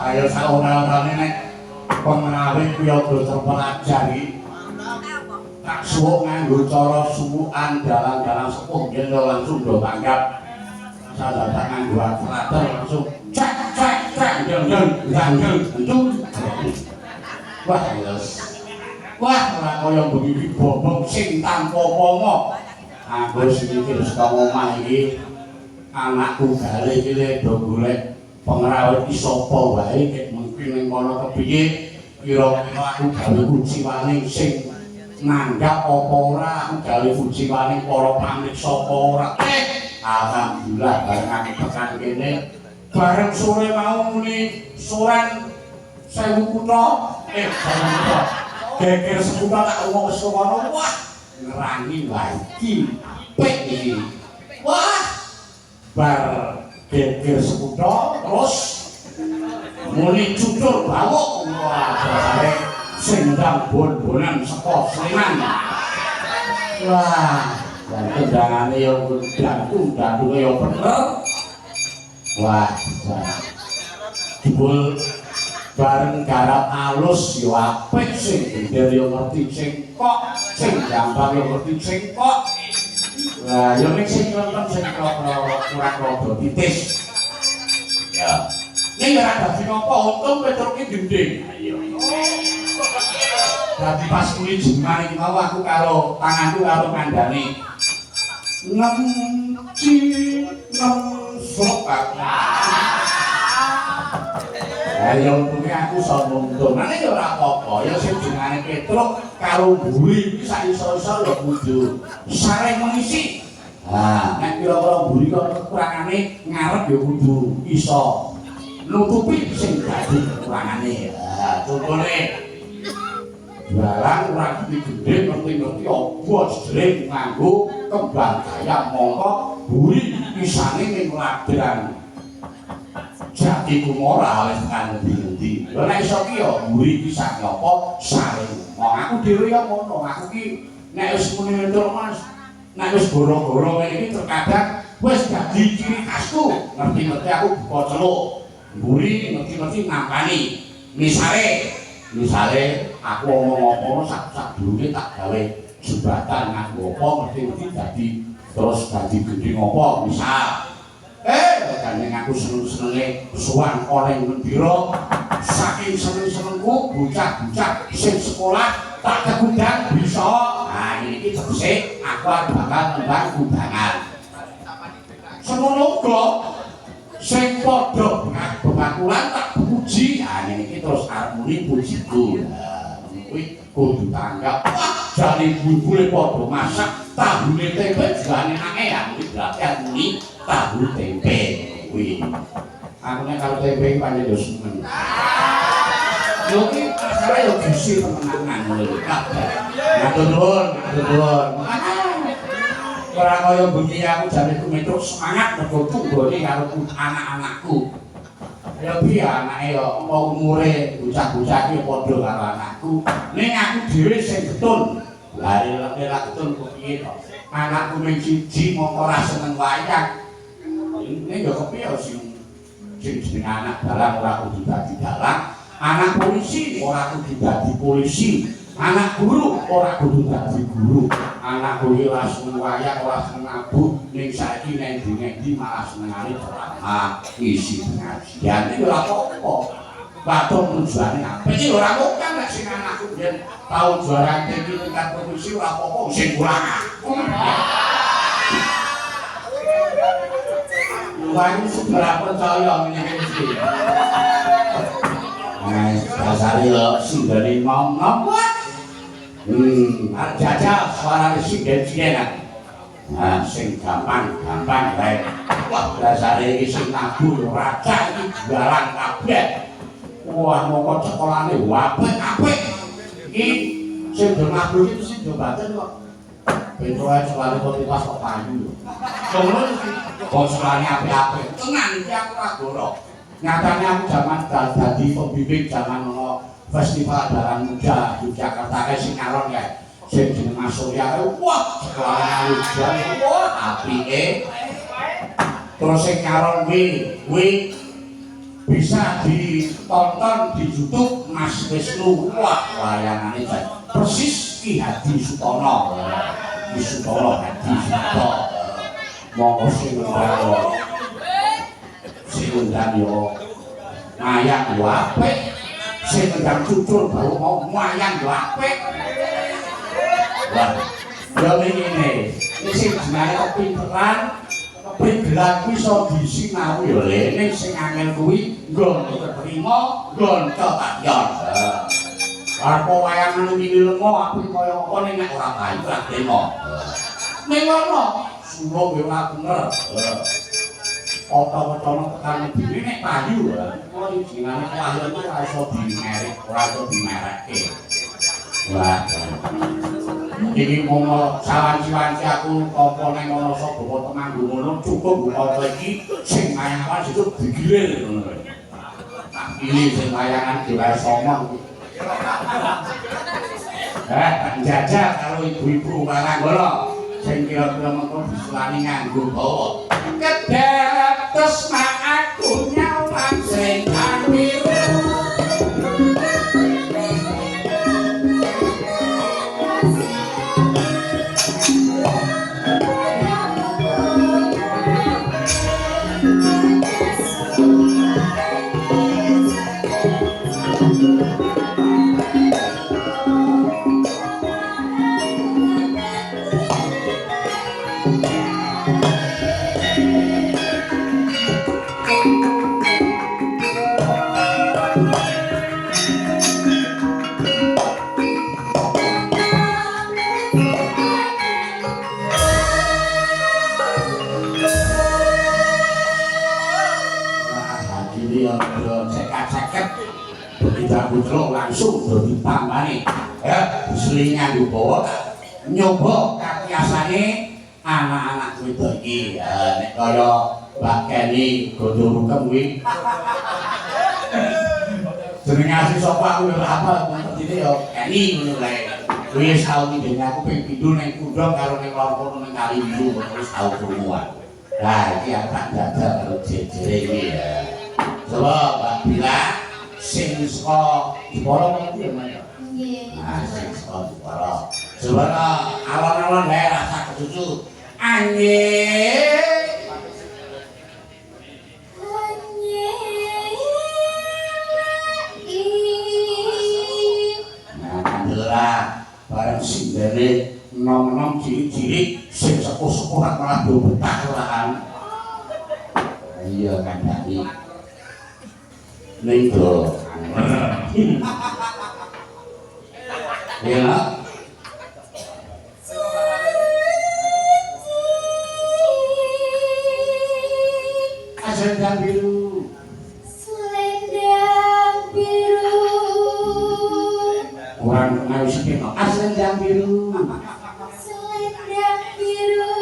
Ayo saora-orane nek pengawe kuwi aja terpelajari. Tak suwuk nganggo cara suwukan dalang-dalang sepuh yen langsung do tanggap. Sadadak nganggo atrater langsung cek cek cek jeng entuk. Wah, yes. Wah, ora kaya bengi bobong sing tanpa pomo. Aku sing mikir saka omah iki anakku gale iki do golek pengrawit iki sapa wae nek mungkin ning kono kepiye kira-kira aku gawe kuciwaning sing nanggap apa ora aku gawe kuciwaning para pamriksa apa ora alhamdulillah bareng aku tekan kene bareng sore mau muni soren 1000 kutha geger seputar tak ngomong wis kono wah ngerangi wae iki apik iki wah bar geger sekutha terus muni cucur bawuk wah dasare sendang bon-bonan saka Sleman wah kendangane ya dantu-dantunge ya bener wah jebul bareng garap alus ya apik sing gender ya ngerti sing kok sing gampang ya ngerti sing kok nah, yang ini sing nonton sing kurang rada titis. Ya. Ini ora dadi napa untung petruknya gending. Ayo. Dadi pas kuwi jenengan iki mau aku karo tanganku karo kandhane. Nem sok. Ayo untungnya aku iso nonton. Nah ini ora apa-apa. Ya sing jenenge petruk karo buri iki sak iso-iso ya kudu saling mengisi. Nah, nek kira-kira buri kok kekurangane ngarep ya kudu iso nutupi sing dadi kekurangane. Nah, contone barang ora gede ngerti-ngerti apa jreng nganggo kembang gayam mongko buri pisane ning ladang. Jati kumora wis tekan endi-endi. Lha nek iso ki ya buri pisane apa saring. Wong aku dhewe ya ngono, aku ki nek wis muni entuk Mas, nek wis goro-goro ngene iki terkadang wis dadi ciri khasku. Ngerti-ngerti aku buka celuk. Buri ngerti-ngerti nampani. Misale aku ngomong apa sak durunge tak gawe jembatan nganggo apa ngerti-ngerti dadi terus dadi gedhe ngopo misal kadang aku seneng-senenge suwan oleh mendira saking seneng-senengku bocah-bocah sing sekolah tak kegundang bisa nah ini tegese aku bakal nembang kundangan semono uga sing padha bekakulan tak puji nah ini terus arep muni pujiku kuwi kudu tanggap wah jane bubule padha masak tahune tempe jane anake ya berarti aku muni tahu tempe kuwi aku nek karo tempe iki pancen yo seneng yo iki asale yo gizi temenan lho kabeh matur nuwun ora kaya bengi aku jane kumetuk semangat mergo tunggone karo anak-anakku ya piye anake yo mau umure bocah-bocah iki padha karo anakku ning aku dhewe sing getun lari-lari getun kok piye to anakku ning siji mongko ora seneng wayang ini ya kepiye sing jenenge anak dalang ora kudu dadi dalang anak polisi ora kudu dadi polisi anak guru ora kudu dadi guru anak kuwi ora seneng wayang ora seneng abuh ning saiki nek ndi malah senengane ceramah isi pengajian iki ora apa-apa patung tujuane apik iki ora kok kan nek sing anakku yen tau juara iki tingkat provinsi ora apa-apa sing kurang aku wani seberapa percaya ngene iki nah dasare yo sindene ngomong jajal suarane sing gen-gen nah sing gampang wae Wah, dasare iki sing nabu raja iki jualan kabeh. Wah, mongko sekolahane apik-apik. Iki sing do nabu iki sing do baten kok. Betroe sekolahane kok tiwas kok payu. Ngono iki. Kok sekolahane apik-apik. Tenan iki aku ora goro. Nyatane aku jaman dadi pembimbing jaman ono festival dalan muda Yogyakarta sing ngalon kae. Sing jeneng Mas Surya wah sekolahane ujian wah apike. Terus sing ngalon kuwi bisa ditonton di YouTube Mas Wisnu wah wayangane persis Ki Hadi Sutono. Ki Sutono Hadi Sutono. Monggo sing undang. Sing undang yo mayang yo apik. Sing undang cucul baru mau mayang yo apik. Wah, yo ngene. Iki sing jenenge kepinteran Penggelar iso disinau ya lene sing angel kuwi nggon ketrima nggon ketakyon. Apa wayangan iki lengo apik kaya apa ning nek ora payu ora trima. Ning ngono sulo yo ora bener. Oto-otono tekan dhewe nek payu kok jenenge payu iki ora iso dimerek, ora iso dimerekke. Wah. Iki mono sawanci-wanci aku apa ning ngono sapa temanggung ngono cukup apa iki sing mayangan itu digilir ngono. Tak pilih sing mayangan diwae somong. Jajah karo ibu-ibu Maranggono sing kira-kira mengko disulani nganggo bawa. Kedatos mak aku nyawang sing ambil. Langsung dadi tambane ya selingan dibawa nyoba kakiasane anak-anak wedok iki nek kaya Mbak Kenny Gondorukem kuwi jenenge asli sapa aku ora apa penting ya Kenny ngono kae kuwi wis tau ngene aku ping pindho ning Kundong karo ning lor kono ning Kali Biru wis tau krunguan lah iki tak jajal karo jejere iki ya coba Mbak Bila sing saka Jepara ngerti ya Mas? Nggih. Nah, sing saka Jepara. Coba alon-alon wae rasa kesusu. Anjing. Nah, kandela bareng sindene nom-nom cilik-cilik sing sepuh-sepuh malah do betah ora. Iya kandhani. Ning do. Ya. Selendang biru. Selendang biru. Kurang ngawis iki kok. Selendang biru. Selendang biru.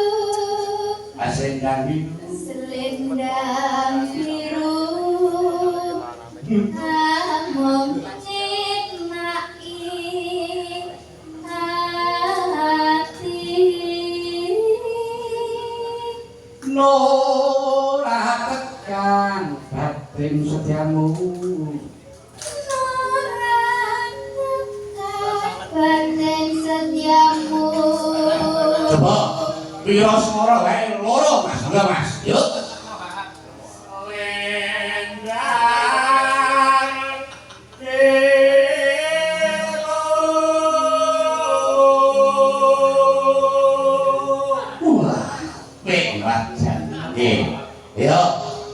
Selendang biru. Selendang biru. Among nyinai hati Nora tekan batin setiamu Nora tekan batin setiamu Coba piro semoro wae loro Mas enggak Mas yuk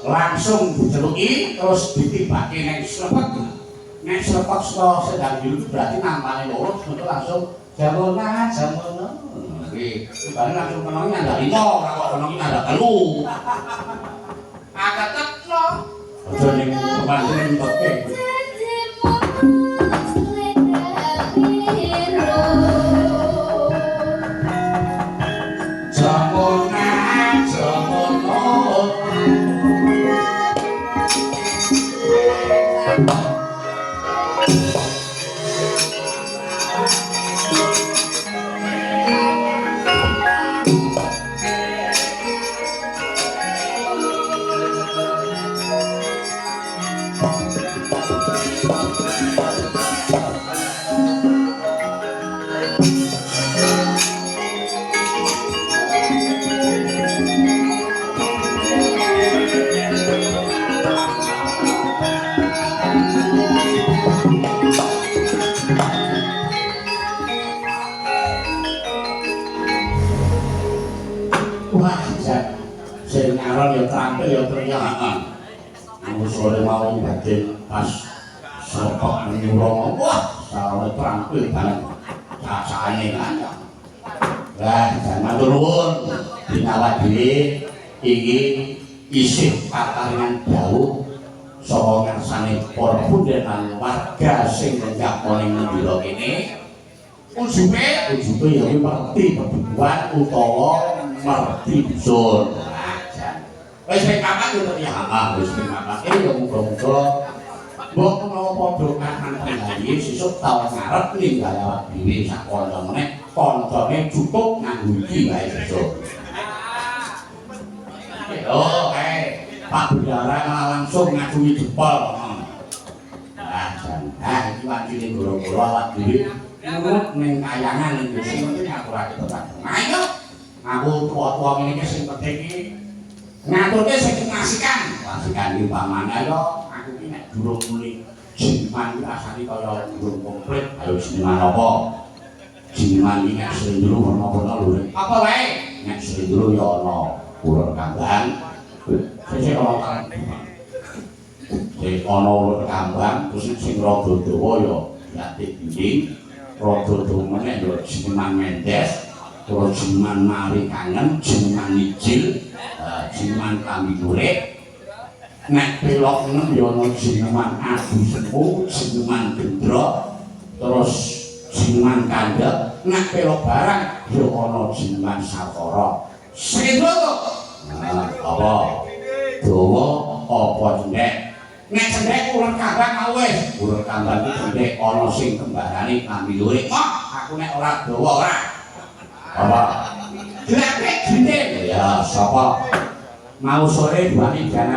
langsung diceluki terus ditibake ning slepek. Nek slepek saka sedang biru berarti nampane loro itu langsung jamona. iki. Ibane langsung kenongi ndak 5, ora kok kenongi ndak 3. Agak tekno. Aja ning pemantene enteke. Sore mau batin pas sopok menyuruh wah sawet terampil banget cacane kan lah jangan turun dinawa diri iki isih kataringan jauh saka ngersane para pundenan warga sing njapone ngendira kene ujube ya merti bebuan utawa merti busun wis nek kapan yo ya wis nek kapan yo muga-muga mbok menawa padha kahan penggawe sesuk taun ngarep ninggal awak dhewe sak kanca meneh kancane cukup nganggo iki wae sesuk. Yo kae Pak Bendara langsung ngajungi jempol. Nah, iki wancine goro-goro awak dhewe nurut ning kayangan ning sing penting aku ora ketemu. Ayo aku tua-tua ngene iki sing penting iki ngaturke sing nasikan iki pamane yo aku iki nek durung muni jiman iki rasane kaya durung komplit ayo jiman apa jiman iki nek sendulu ana lho apa wae nek sendulu yo ana ulur kambang sing ana kan sing ana ulur kambang terus sing rada dawa yo diatik dinding rada dawa meneh yo jiman mendes terus jiman mari kangen jiman ijil jiman kami durek nek belok enem ya ana jiman adu semu jiman gendro terus jiman kandhek nek belok barang ya ana jiman sakara sedo apa dawa apa cendhek nek cendhek ulun kambang wis ulun kambang iki cendhek ana sing kembarane kami durek kok aku nek ora dawa ora apa dilek gendeng ya sapa mau sore duani jana